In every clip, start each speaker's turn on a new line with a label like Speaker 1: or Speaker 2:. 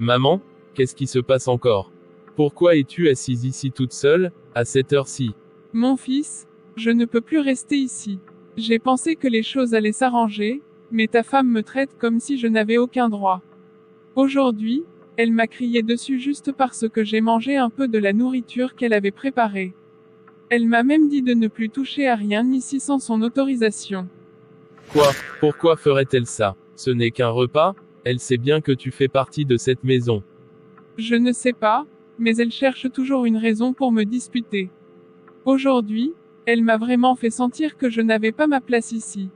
Speaker 1: Maman, qu'est-ce qui se passe encore? Pourquoi es-tu assise ici toute seule, à cette heure-ci?
Speaker 2: Mon fils, je ne peux plus rester ici. J'ai pensé que les choses allaient s'arranger, mais ta femme me traite comme si je n'avais aucun droit. Aujourd'hui, elle m'a crié dessus juste parce que j'ai mangé un peu de la nourriture qu'elle avait préparée. Elle m'a même dit de ne plus toucher à rien ici sans son autorisation.
Speaker 1: Quoi? Pourquoi ferait-elle ça? Ce n'est qu'un repas, elle sait bien que tu fais partie de cette maison.
Speaker 2: Je ne sais pas, mais elle cherche toujours une raison pour me disputer. Aujourd'hui, elle m'a vraiment fait sentir que je n'avais pas ma place ici.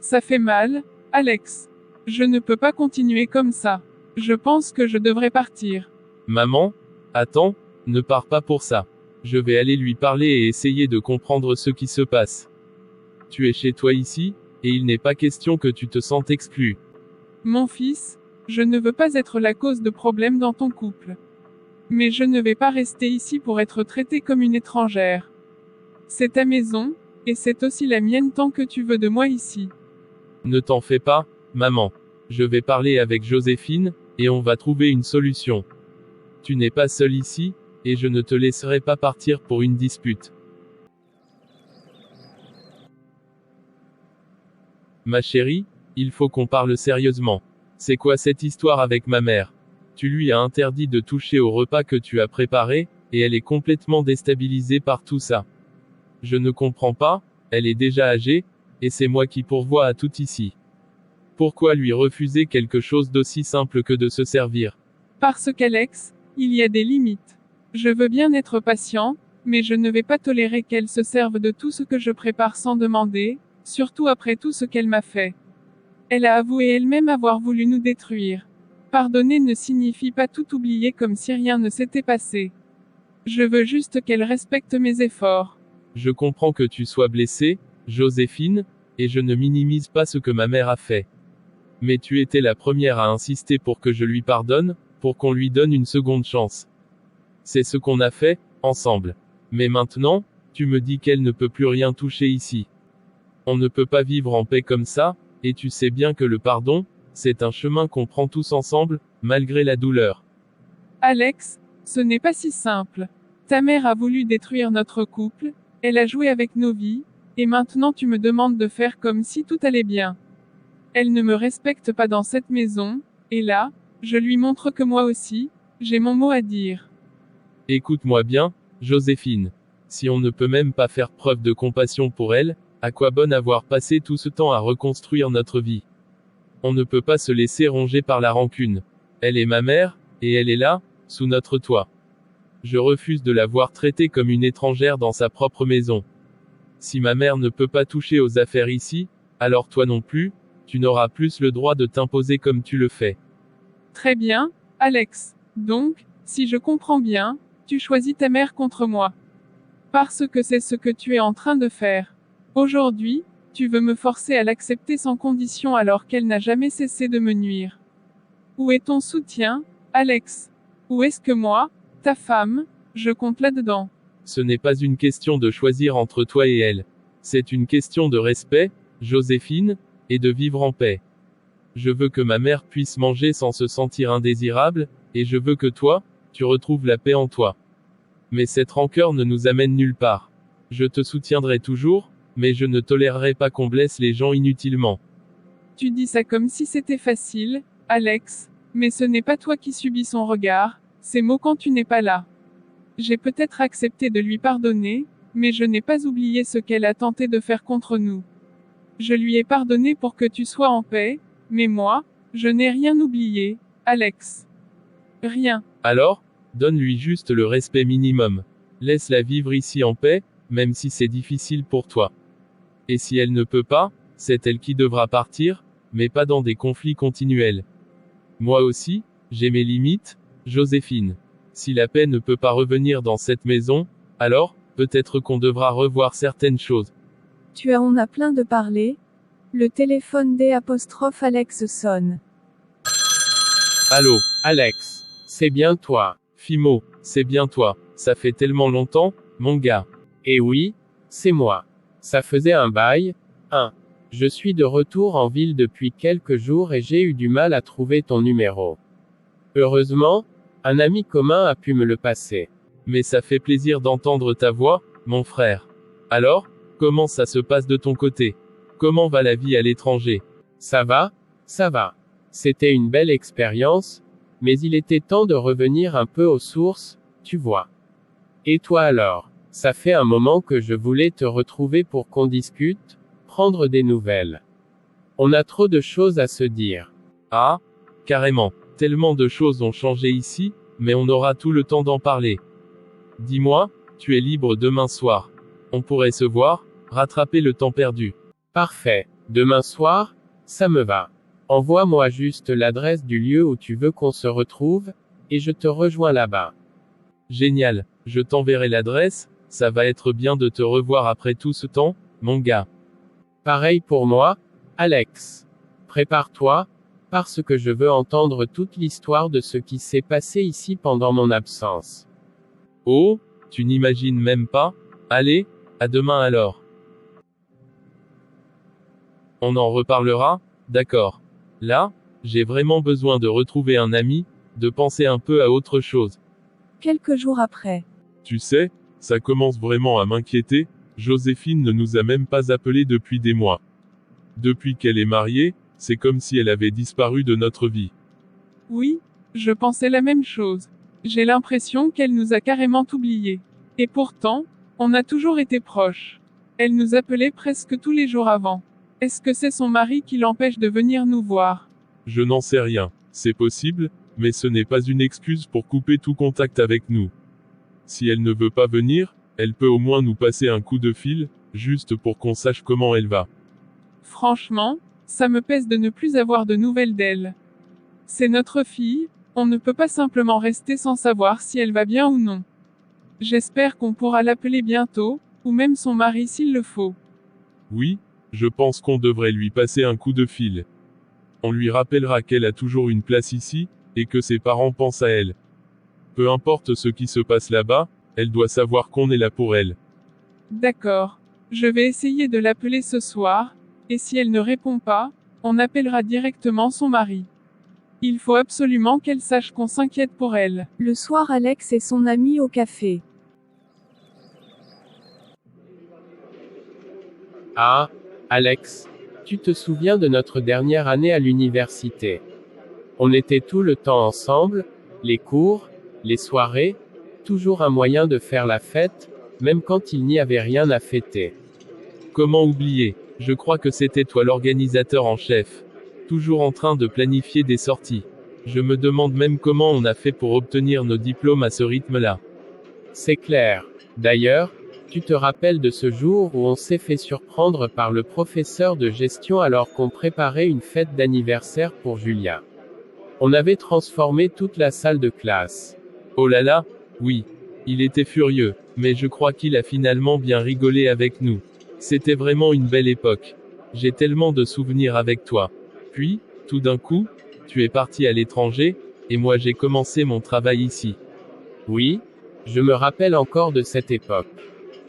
Speaker 2: Ça fait mal, Alex. Je ne peux pas continuer comme ça. Je pense que je devrais partir.
Speaker 1: Maman? Attends, ne pars pas pour ça. Je vais aller lui parler et essayer de comprendre ce qui se passe. Tu es chez toi ici, et il n'est pas question que tu te sentes exclu.
Speaker 2: Mon fils, je ne veux pas être la cause de problèmes dans ton couple. Mais je ne vais pas rester ici pour être traitée comme une étrangère. C'est ta maison, et c'est aussi la mienne tant que tu veux de moi ici.
Speaker 1: Ne t'en fais pas, maman. Je vais parler avec Joséphine, et on va trouver une solution. Tu n'es pas seule ici, et je ne te laisserai pas partir pour une dispute. Ma chérie, il faut qu'on parle sérieusement. C'est quoi cette histoire avec ma mère? Tu lui as interdit de toucher au repas que tu as préparé, et elle est complètement déstabilisée par tout ça. Je ne comprends pas, elle est déjà âgée, et c'est moi qui pourvois à tout ici. Pourquoi lui refuser quelque chose d'aussi simple que de se servir?
Speaker 2: Parce qu'Alex, il y a des limites. Je veux bien être patient, mais je ne vais pas tolérer qu'elle se serve de tout ce que je prépare sans demander, surtout après tout ce qu'elle m'a fait. Elle a avoué elle-même avoir voulu nous détruire. Pardonner ne signifie pas tout oublier comme si rien ne s'était passé. Je veux juste qu'elle respecte mes efforts.
Speaker 1: Je comprends que tu sois blessée, Joséphine, et je ne minimise pas ce que ma mère a fait. Mais tu étais la première à insister pour que je lui pardonne, pour qu'on lui donne une seconde chance. C'est ce qu'on a fait, ensemble. Mais maintenant, tu me dis qu'elle ne peut plus rien toucher ici. On ne peut pas vivre en paix comme ça, et tu sais bien que le pardon, c'est un chemin qu'on prend tous ensemble, malgré la douleur.
Speaker 2: Alex, ce n'est pas si simple. Ta mère a voulu détruire notre couple, elle a joué avec nos vies, et maintenant tu me demandes de faire comme si tout allait bien. Elle ne me respecte pas dans cette maison, et là, je lui montre que moi aussi, j'ai mon mot à dire.
Speaker 1: Écoute-moi bien, Joséphine. Si on ne peut même pas faire preuve de compassion pour elle, à quoi bon avoir passé tout ce temps à reconstruire notre vie? On ne peut pas se laisser ronger par la rancune. Elle est ma mère, et elle est là, sous notre toit. Je refuse de la voir traitée comme une étrangère dans sa propre maison. Si ma mère ne peut pas toucher aux affaires ici, alors toi non plus, tu n'auras plus le droit de t'imposer comme tu le fais.
Speaker 2: Très bien, Alex. Donc, si je comprends bien, tu choisis ta mère contre moi. Parce que c'est ce que tu es en train de faire. Aujourd'hui, tu veux me forcer à l'accepter sans condition alors qu'elle n'a jamais cessé de me nuire. Où est ton soutien, Alex? Où est-ce que moi, ta femme, je compte là-dedans?
Speaker 1: Ce n'est pas une question de choisir entre toi et elle. C'est une question de respect, Joséphine, et de vivre en paix. Je veux que ma mère puisse manger sans se sentir indésirable, et je veux que toi, tu retrouves la paix en toi. Mais cette rancœur ne nous amène nulle part. Je te soutiendrai toujours, mais je ne tolérerai pas qu'on blesse les gens inutilement.
Speaker 2: Tu dis ça comme si c'était facile, Alex, mais ce n'est pas toi qui subis son regard, ses mots quand tu n'es pas là. J'ai peut-être accepté de lui pardonner, mais je n'ai pas oublié ce qu'elle a tenté de faire contre nous. Je lui ai pardonné pour que tu sois en paix, mais moi, je n'ai rien oublié, Alex. Rien.
Speaker 1: Alors, donne-lui juste le respect minimum. Laisse-la vivre ici en paix, même si c'est difficile pour toi. Et si elle ne peut pas, c'est elle qui devra partir, mais pas dans des conflits continuels. Moi aussi, j'ai mes limites, Joséphine. Si la paix ne peut pas revenir dans cette maison, alors, peut-être qu'on devra revoir certaines choses.
Speaker 3: On a plein de parler. Le téléphone d'Alex sonne.
Speaker 1: Allô, Alex. C'est bien toi. Fimo, c'est bien toi. Ça fait tellement longtemps, mon gars.
Speaker 4: Eh oui, c'est moi. Ça faisait un bail. Je suis de retour en ville depuis quelques jours et j'ai eu du mal à trouver ton numéro. Heureusement, un ami commun a pu me le passer.
Speaker 1: Mais ça fait plaisir d'entendre ta voix, mon frère. Alors, comment ça se passe de ton côté? Comment va la vie à l'étranger?
Speaker 4: Ça va, ça va. C'était une belle expérience, mais il était temps de revenir un peu aux sources, tu vois. Et toi alors? Ça fait un moment que je voulais te retrouver pour qu'on discute, prendre des nouvelles. On a trop de choses à se dire.
Speaker 1: Ah, carrément. Tellement de choses ont changé ici, mais on aura tout le temps d'en parler. Dis-moi, tu es libre demain soir. On pourrait se voir, rattraper le temps perdu.
Speaker 4: Parfait. Demain soir? Ça me va. Envoie-moi juste l'adresse du lieu où tu veux qu'on se retrouve, et je te rejoins là-bas.
Speaker 1: Génial, je t'enverrai l'adresse, ça va être bien de te revoir après tout ce temps, mon gars.
Speaker 4: Pareil pour moi, Alex. Prépare-toi, parce que je veux entendre toute l'histoire de ce qui s'est passé ici pendant mon absence.
Speaker 1: Oh, tu n'imagines même pas? Allez, à demain alors. On en reparlera, d'accord. Là, j'ai vraiment besoin de retrouver un ami, de penser un peu à autre chose.
Speaker 3: Quelques jours après.
Speaker 5: Tu sais, ça commence vraiment à m'inquiéter, Joséphine ne nous a même pas appelés depuis des mois. Depuis qu'elle est mariée, c'est comme si elle avait disparu de notre vie.
Speaker 2: Oui, je pensais la même chose. J'ai l'impression qu'elle nous a carrément oubliés. Et pourtant, on a toujours été proches. Elle nous appelait presque tous les jours avant. Est-ce que c'est son mari qui l'empêche de venir nous voir?
Speaker 5: Je n'en sais rien, c'est possible, mais ce n'est pas une excuse pour couper tout contact avec nous. Si elle ne veut pas venir, elle peut au moins nous passer un coup de fil, juste pour qu'on sache comment elle va.
Speaker 2: Franchement, ça me pèse de ne plus avoir de nouvelles d'elle. C'est notre fille, on ne peut pas simplement rester sans savoir si elle va bien ou non. J'espère qu'on pourra l'appeler bientôt, ou même son mari s'il le faut.
Speaker 5: Oui, je pense qu'on devrait lui passer un coup de fil. On lui rappellera qu'elle a toujours une place ici, et que ses parents pensent à elle. Peu importe ce qui se passe là-bas, elle doit savoir qu'on est là pour elle.
Speaker 2: D'accord. Je vais essayer de l'appeler ce soir, et si elle ne répond pas, on appellera directement son mari. Il faut absolument qu'elle sache qu'on s'inquiète pour elle.
Speaker 3: Le soir, Alex et son ami au café.
Speaker 4: Ah, Alex, tu te souviens de notre dernière année à l'université? On était tout le temps ensemble, les cours, les soirées, toujours un moyen de faire la fête, même quand il n'y avait rien à fêter.
Speaker 1: Comment oublier? Je crois que c'était toi l'organisateur en chef. Toujours en train de planifier des sorties. Je me demande même comment on a fait pour obtenir nos diplômes à ce rythme-là.
Speaker 4: C'est clair. D'ailleurs, tu te rappelles de ce jour où on s'est fait surprendre par le professeur de gestion alors qu'on préparait une fête d'anniversaire pour Julia. On avait transformé toute la salle de classe.
Speaker 1: Oh là là, oui. Il était furieux, mais je crois qu'il a finalement bien rigolé avec nous. C'était vraiment une belle époque. J'ai tellement de souvenirs avec toi. Puis, tout d'un coup, tu es parti à l'étranger, et moi j'ai commencé mon travail ici.
Speaker 4: Oui, je me rappelle encore de cette époque.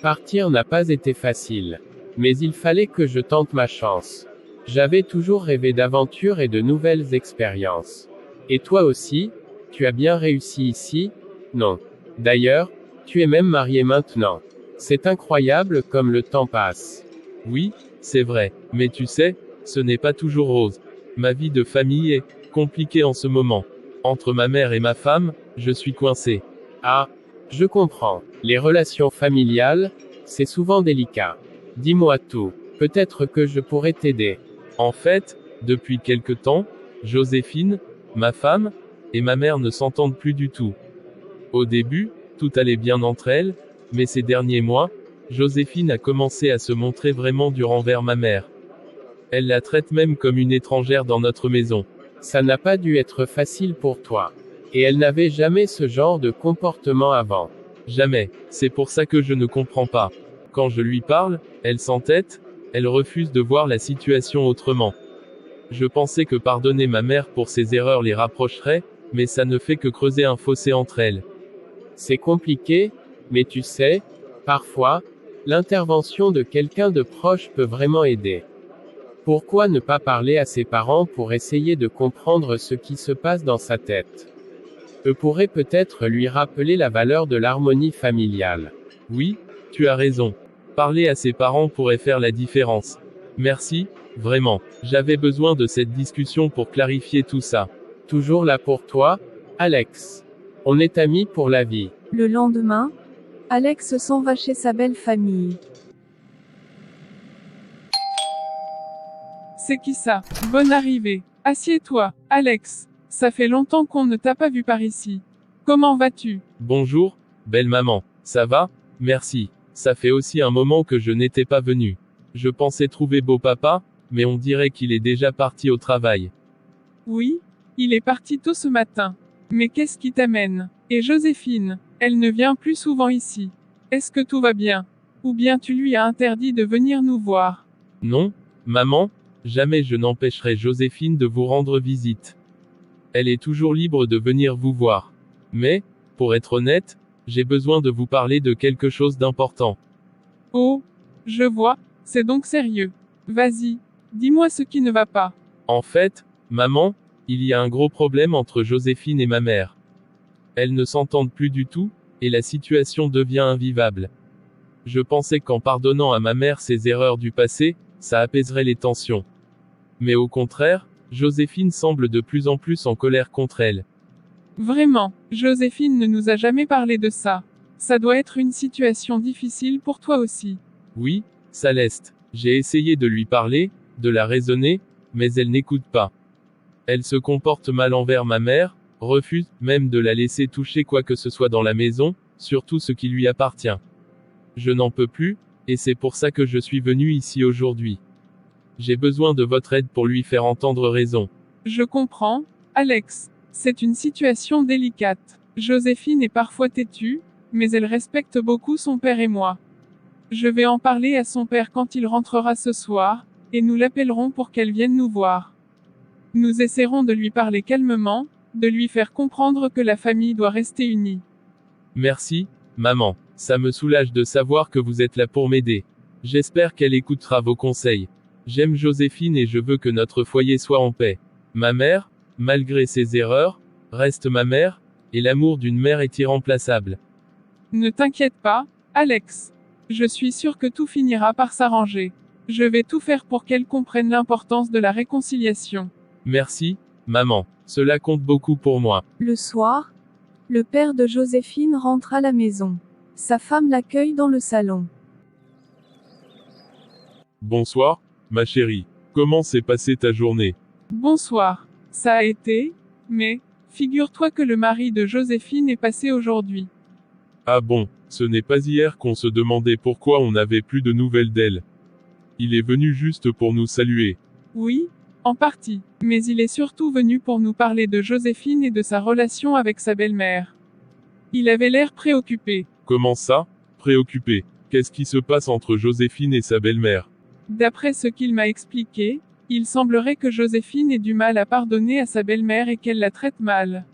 Speaker 4: Partir n'a pas été facile. Mais il fallait que je tente ma chance. J'avais toujours rêvé d'aventure et de nouvelles expériences. Et toi aussi, tu as bien réussi ici? Non. D'ailleurs, tu es même marié maintenant. C'est incroyable comme le temps passe.
Speaker 1: Oui, c'est vrai, mais tu sais, ce n'est pas toujours rose. Ma vie de famille est compliquée en ce moment. Entre ma mère et ma femme, je suis coincé.
Speaker 4: Ah, je comprends. Les relations familiales, c'est souvent délicat. Dis-moi tout. Peut-être que je pourrais t'aider.
Speaker 1: En fait, depuis quelque temps, Joséphine, ma femme, et ma mère ne s'entendent plus du tout. Au début, tout allait bien entre elles, mais ces derniers mois, Joséphine a commencé à se montrer vraiment dure envers ma mère. Elle la traite même comme une étrangère dans notre maison.
Speaker 4: Ça n'a pas dû être facile pour toi. Et elle n'avait jamais ce genre de comportement avant.
Speaker 1: Jamais. C'est pour ça que je ne comprends pas. Quand je lui parle, elle s'entête, elle refuse de voir la situation autrement. Je pensais que pardonner ma mère pour ses erreurs les rapprocherait, mais ça ne fait que creuser un fossé entre elles.
Speaker 4: C'est compliqué, mais tu sais, parfois, l'intervention de quelqu'un de proche peut vraiment aider. Pourquoi ne pas parler à ses parents pour essayer de comprendre ce qui se passe dans sa tête? pourrait peut-être lui rappeler la valeur de l'harmonie familiale.
Speaker 1: Oui, tu as raison. Parler à ses parents pourrait faire la différence. Merci, vraiment. J'avais besoin de cette discussion pour clarifier tout ça.
Speaker 4: Toujours là pour toi, Alex. On est amis pour la vie.
Speaker 3: Le lendemain, Alex s'en va chez sa belle famille.
Speaker 2: C'est qui ça? Bonne arrivée. Assieds-toi, Alex. Ça fait longtemps qu'on ne t'a pas vu par ici. Comment vas-tu?
Speaker 1: Bonjour, belle maman. Ça va? Merci. Ça fait aussi un moment que je n'étais pas venu. Je pensais trouver beau papa, mais on dirait qu'il est déjà parti au travail.
Speaker 2: Oui, il est parti tôt ce matin. Mais qu'est-ce qui t'amène? Et Joséphine, elle ne vient plus souvent ici. Est-ce que tout va bien? Ou bien tu lui as interdit de venir nous voir?
Speaker 1: Non, maman, jamais je n'empêcherai Joséphine de vous rendre visite. Elle est toujours libre de venir vous voir. Mais, pour être honnête, j'ai besoin de vous parler de quelque chose d'important.
Speaker 2: Oh, je vois, c'est donc sérieux. Vas-y, dis-moi ce qui ne va pas.
Speaker 1: En fait, maman, il y a un gros problème entre Joséphine et ma mère. Elles ne s'entendent plus du tout, et la situation devient invivable. Je pensais qu'en pardonnant à ma mère ses erreurs du passé, ça apaiserait les tensions. Mais au contraire, Joséphine semble de plus en plus en colère contre elle.
Speaker 2: Vraiment, Joséphine ne nous a jamais parlé de ça. Ça doit être une situation difficile pour toi aussi.
Speaker 1: Oui, Céleste, j'ai essayé de lui parler, de la raisonner, mais elle n'écoute pas. Elle se comporte mal envers ma mère, refuse même de la laisser toucher quoi que ce soit dans la maison, surtout ce qui lui appartient. Je n'en peux plus, et c'est pour ça que je suis venu ici aujourd'hui. J'ai besoin de votre aide pour lui faire entendre raison.
Speaker 2: Je comprends, Alex. C'est une situation délicate. Joséphine est parfois têtue, mais elle respecte beaucoup son père et moi. Je vais en parler à son père quand il rentrera ce soir, et nous l'appellerons pour qu'elle vienne nous voir. Nous essaierons de lui parler calmement, de lui faire comprendre que la famille doit rester unie.
Speaker 1: Merci, maman. Ça me soulage de savoir que vous êtes là pour m'aider. J'espère qu'elle écoutera vos conseils. J'aime Joséphine et je veux que notre foyer soit en paix. Ma mère, malgré ses erreurs, reste ma mère, et l'amour d'une mère est irremplaçable.
Speaker 2: Ne t'inquiète pas, Alex. Je suis sûr que tout finira par s'arranger. Je vais tout faire pour qu'elle comprenne l'importance de la réconciliation.
Speaker 1: Merci, maman. Cela compte beaucoup pour moi.
Speaker 3: Le soir, le père de Joséphine rentre à la maison. Sa femme l'accueille dans le salon.
Speaker 5: Bonsoir, ma chérie. Comment s'est passée ta journée?
Speaker 2: Bonsoir. Ça a été, mais, figure-toi que le mari de Joséphine est passé aujourd'hui.
Speaker 5: Ah bon, ce n'est pas hier qu'on se demandait pourquoi on n'avait plus de nouvelles d'elle. Il est venu juste pour nous saluer.
Speaker 2: Oui, en partie, mais il est surtout venu pour nous parler de Joséphine et de sa relation avec sa belle-mère. Il avait l'air préoccupé.
Speaker 5: Comment ça? Préoccupé. Qu'est-ce qui se passe entre Joséphine et sa belle-mère?
Speaker 2: D'après ce qu'il m'a expliqué, il semblerait que Joséphine ait du mal à pardonner à sa belle-mère et qu'elle la traite mal.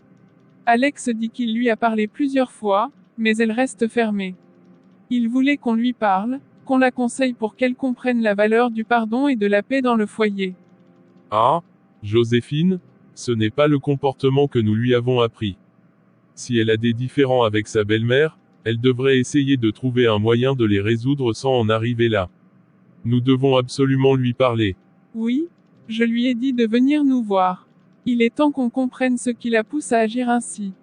Speaker 2: Alex dit qu'il lui a parlé plusieurs fois, mais elle reste fermée. Il voulait qu'on lui parle, qu'on la conseille pour qu'elle comprenne la valeur du pardon et de la paix dans le foyer.
Speaker 5: Ah? Joséphine? Ce n'est pas le comportement que nous lui avons appris. Si elle a des différends avec sa belle-mère, elle devrait essayer de trouver un moyen de les résoudre sans en arriver là. Nous devons absolument lui parler.
Speaker 2: Oui, je lui ai dit de venir nous voir. Il est temps qu'on comprenne ce qui la pousse à agir ainsi.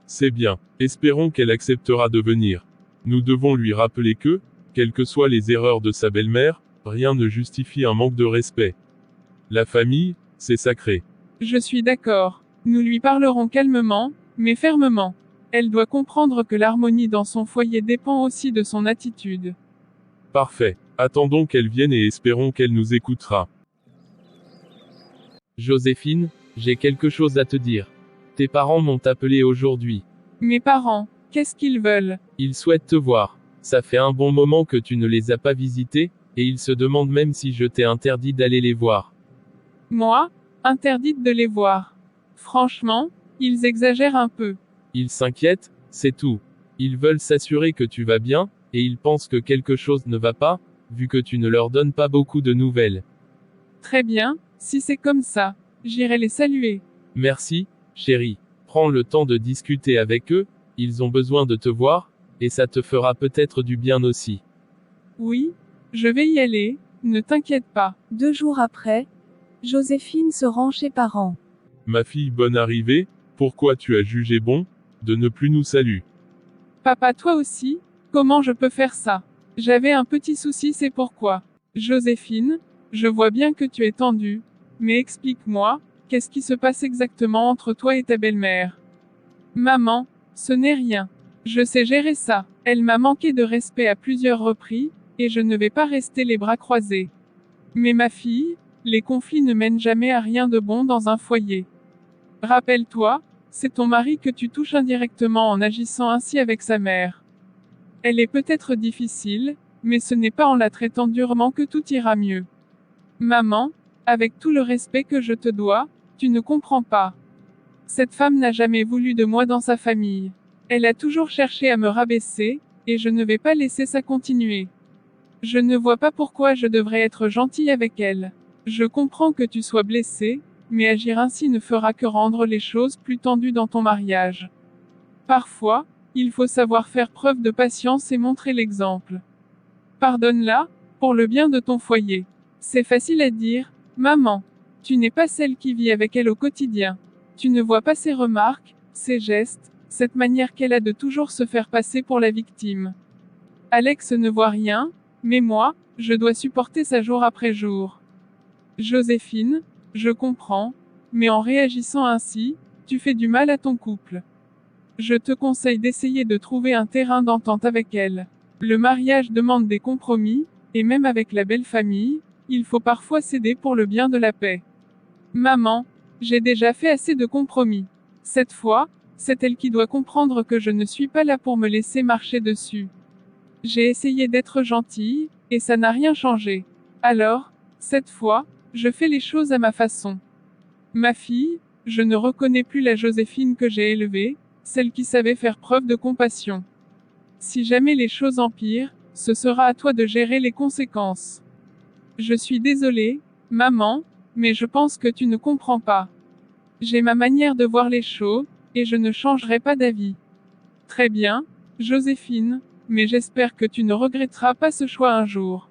Speaker 5: C'est bien. Espérons qu'elle acceptera de venir. Nous devons lui rappeler que, quelles que soient les erreurs de sa belle-mère, rien ne justifie un manque de respect. La famille, c'est sacré.
Speaker 2: Je suis d'accord. Nous lui parlerons calmement, mais fermement. Elle doit comprendre que l'harmonie dans son foyer dépend aussi de son attitude.
Speaker 5: Parfait. Attendons qu'elle vienne et espérons qu'elle nous écoutera.
Speaker 1: Joséphine, j'ai quelque chose à te dire. Tes parents m'ont appelé aujourd'hui.
Speaker 2: Mes parents, qu'est-ce qu'ils veulent?
Speaker 1: Ils souhaitent te voir. Ça fait un bon moment que tu ne les as pas visités, et ils se demandent même si je t'ai interdit d'aller les voir.
Speaker 2: Moi? Interdite de les voir. Franchement, ils exagèrent un peu.
Speaker 1: Ils s'inquiètent, c'est tout. Ils veulent s'assurer que tu vas bien, et ils pensent que quelque chose ne va pas, vu que tu ne leur donnes pas beaucoup de nouvelles.
Speaker 2: Très bien, si c'est comme ça, j'irai les saluer.
Speaker 1: Merci, chérie. Prends le temps de discuter avec eux, ils ont besoin de te voir, et ça te fera peut-être du bien aussi.
Speaker 2: Oui, je vais y aller, ne t'inquiète pas.
Speaker 3: 2 jours après, Joséphine se rend chez parents.
Speaker 5: Ma fille, bonne arrivée, pourquoi tu as jugé bon de ne plus nous saluer?
Speaker 2: Papa, toi aussi? Comment je peux faire ça? J'avais un petit souci, c'est pourquoi. Joséphine, je vois bien que tu es tendue, mais explique-moi, qu'est-ce qui se passe exactement entre toi et ta belle-mère? Maman, ce n'est rien. Je sais gérer ça. Elle m'a manqué de respect à plusieurs reprises, et je ne vais pas rester les bras croisés. Mais ma fille, les conflits ne mènent jamais à rien de bon dans un foyer. Rappelle-toi, c'est ton mari que tu touches indirectement en agissant ainsi avec sa mère. Elle est peut-être difficile, mais ce n'est pas en la traitant durement que tout ira mieux. Maman, avec tout le respect que je te dois, tu ne comprends pas. Cette femme n'a jamais voulu de moi dans sa famille. Elle a toujours cherché à me rabaisser, et je ne vais pas laisser ça continuer. Je ne vois pas pourquoi je devrais être gentille avec elle. Je comprends que tu sois blessée, mais agir ainsi ne fera que rendre les choses plus tendues dans ton mariage. Parfois, il faut savoir faire preuve de patience et montrer l'exemple. Pardonne-la, pour le bien de ton foyer. C'est facile à dire, maman. Tu n'es pas celle qui vit avec elle au quotidien. Tu ne vois pas ses remarques, ses gestes, cette manière qu'elle a de toujours se faire passer pour la victime. Alex ne voit rien, mais moi, je dois supporter ça jour après jour. Joséphine, je comprends, mais en réagissant ainsi, tu fais du mal à ton couple. Je te conseille d'essayer de trouver un terrain d'entente avec elle. Le mariage demande des compromis, et même avec la belle famille, il faut parfois céder pour le bien de la paix. Maman, j'ai déjà fait assez de compromis. Cette fois, c'est elle qui doit comprendre que je ne suis pas là pour me laisser marcher dessus. J'ai essayé d'être gentille, et ça n'a rien changé. Alors, cette fois, je fais les choses à ma façon. Ma fille, je ne reconnais plus la Joséphine que j'ai élevée, celle qui savait faire preuve de compassion. Si jamais les choses empirent, ce sera à toi de gérer les conséquences. Je suis désolée, maman, mais je pense que tu ne comprends pas. J'ai ma manière de voir les choses, et je ne changerai pas d'avis. Très bien, Joséphine, mais j'espère que tu ne regretteras pas ce choix un jour.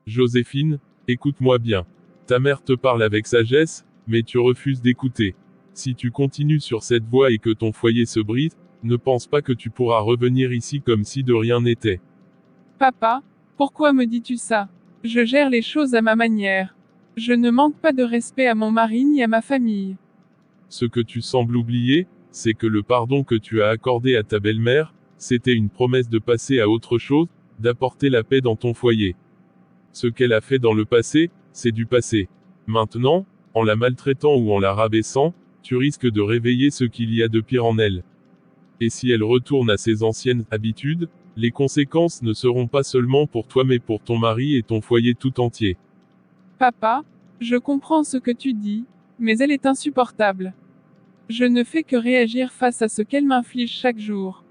Speaker 5: Joséphine, écoute-moi bien. Ta mère te parle avec sagesse, mais tu refuses d'écouter. Si tu continues sur cette voie et que ton foyer se brise, ne pense pas que tu pourras revenir ici comme si de rien n'était.
Speaker 2: Papa, pourquoi me dis-tu ça? Je gère les choses à ma manière. Je ne manque pas de respect à mon mari ni à ma famille.
Speaker 5: Ce que tu sembles oublier, c'est que le pardon que tu as accordé à ta belle-mère, c'était une promesse de passer à autre chose, d'apporter la paix dans ton foyer. Ce qu'elle a fait dans le passé, c'est du passé. Maintenant, en la maltraitant ou en la rabaissant, tu risques de réveiller ce qu'il y a de pire en elle. Et si elle retourne à ses anciennes habitudes, les conséquences ne seront pas seulement pour toi mais pour ton mari et ton foyer tout entier.
Speaker 2: Papa, je comprends ce que tu dis, mais elle est insupportable. Je ne fais que réagir face à ce qu'elle m'inflige chaque jour.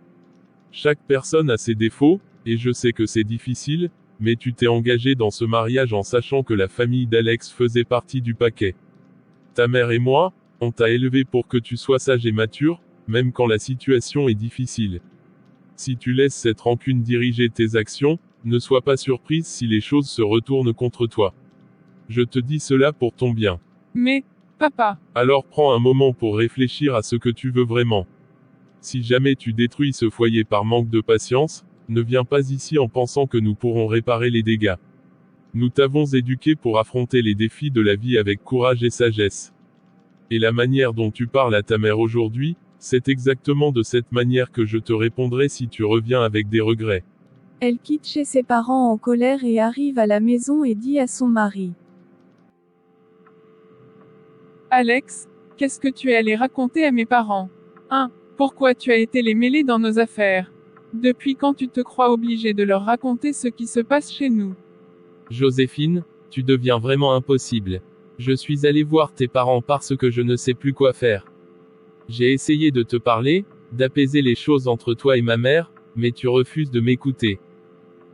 Speaker 5: Chaque personne a ses défauts, et je sais que c'est difficile, mais tu t'es engagé dans ce mariage en sachant que la famille d'Alex faisait partie du paquet. Ta mère et moi, on t'a élevé pour que tu sois sage et mature, même quand la situation est difficile. Si tu laisses cette rancune diriger tes actions, ne sois pas surprise si les choses se retournent contre toi. Je te dis cela pour ton bien.
Speaker 2: Mais, papa.
Speaker 5: Alors prends un moment pour réfléchir à ce que tu veux vraiment. Si jamais tu détruis ce foyer par manque de patience, ne viens pas ici en pensant que nous pourrons réparer les dégâts. Nous t'avons éduqué pour affronter les défis de la vie avec courage et sagesse. Et la manière dont tu parles à ta mère aujourd'hui, c'est exactement de cette manière que je te répondrai si tu reviens avec des regrets.
Speaker 3: Elle quitte chez ses parents en colère et arrive à la maison et dit à son mari.
Speaker 2: Alex, qu'est-ce que tu es allé raconter à mes parents? 1. Pourquoi tu as été les mêler dans nos affaires? Depuis quand tu te crois obligé de leur raconter ce qui se passe chez nous?
Speaker 1: Joséphine, tu deviens vraiment impossible. Je suis allé voir tes parents parce que je ne sais plus quoi faire. J'ai essayé de te parler, d'apaiser les choses entre toi et ma mère, mais tu refuses de m'écouter.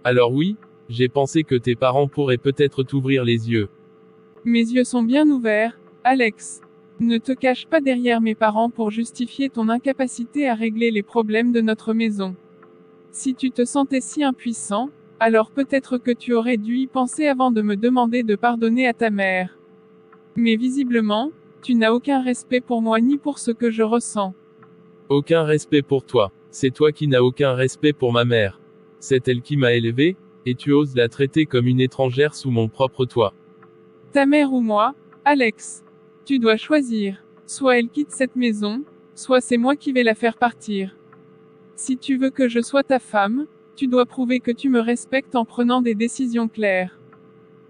Speaker 1: Alors oui, j'ai pensé que tes parents pourraient peut-être t'ouvrir les yeux.
Speaker 2: Mes yeux sont bien ouverts, Alex. Ne te cache pas derrière mes parents pour justifier ton incapacité à régler les problèmes de notre maison. Si tu te sentais si impuissant, alors peut-être que tu aurais dû y penser avant de me demander de pardonner à ta mère. Mais visiblement, tu n'as aucun respect pour moi ni pour ce que je ressens.
Speaker 1: Aucun respect pour toi. C'est toi qui n'as aucun respect pour ma mère. C'est elle qui m'a élevé, et tu oses la traiter comme une étrangère sous mon propre toit.
Speaker 2: Ta mère ou moi, Alex? Tu dois choisir. Soit elle quitte cette maison, soit c'est moi qui vais la faire partir. Si tu veux que je sois ta femme, tu dois prouver que tu me respectes en prenant des décisions claires.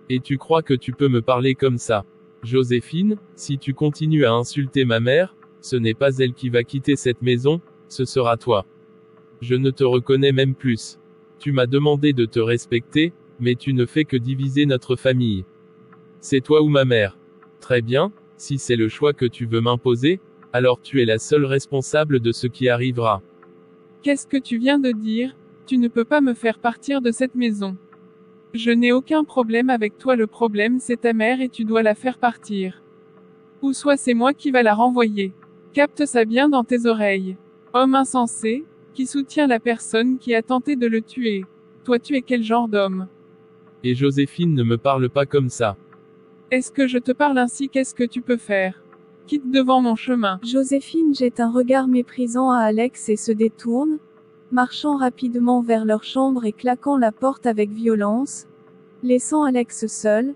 Speaker 1: Et tu crois que tu peux me parler comme ça? Joséphine, si tu continues à insulter ma mère, ce n'est pas elle qui va quitter cette maison, ce sera toi. Je ne te reconnais même plus. Tu m'as demandé de te respecter, mais tu ne fais que diviser notre famille. C'est toi ou ma mère. Très bien, si c'est le choix que tu veux m'imposer, alors tu es la seule responsable de ce qui arrivera.
Speaker 2: Qu'est-ce que tu viens de dire? Tu ne peux pas me faire partir de cette maison. Je n'ai aucun problème avec toi, le problème c'est ta mère et tu dois la faire partir. Ou soit c'est moi qui va la renvoyer. Capte ça bien dans tes oreilles. Homme insensé, qui soutient la personne qui a tenté de le tuer. Toi tu es quel genre d'homme?
Speaker 1: Et Joséphine ne me parle pas comme ça.
Speaker 2: Est-ce que je te parle ainsi? Qu'est-ce que tu peux faire? Quitte devant mon chemin.
Speaker 3: Joséphine jette un regard méprisant à Alex et se détourne, marchant rapidement vers leur chambre et claquant la porte avec violence, laissant Alex seul,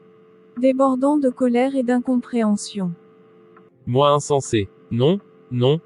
Speaker 3: débordant de colère et d'incompréhension.
Speaker 1: Moi insensé. Non, non,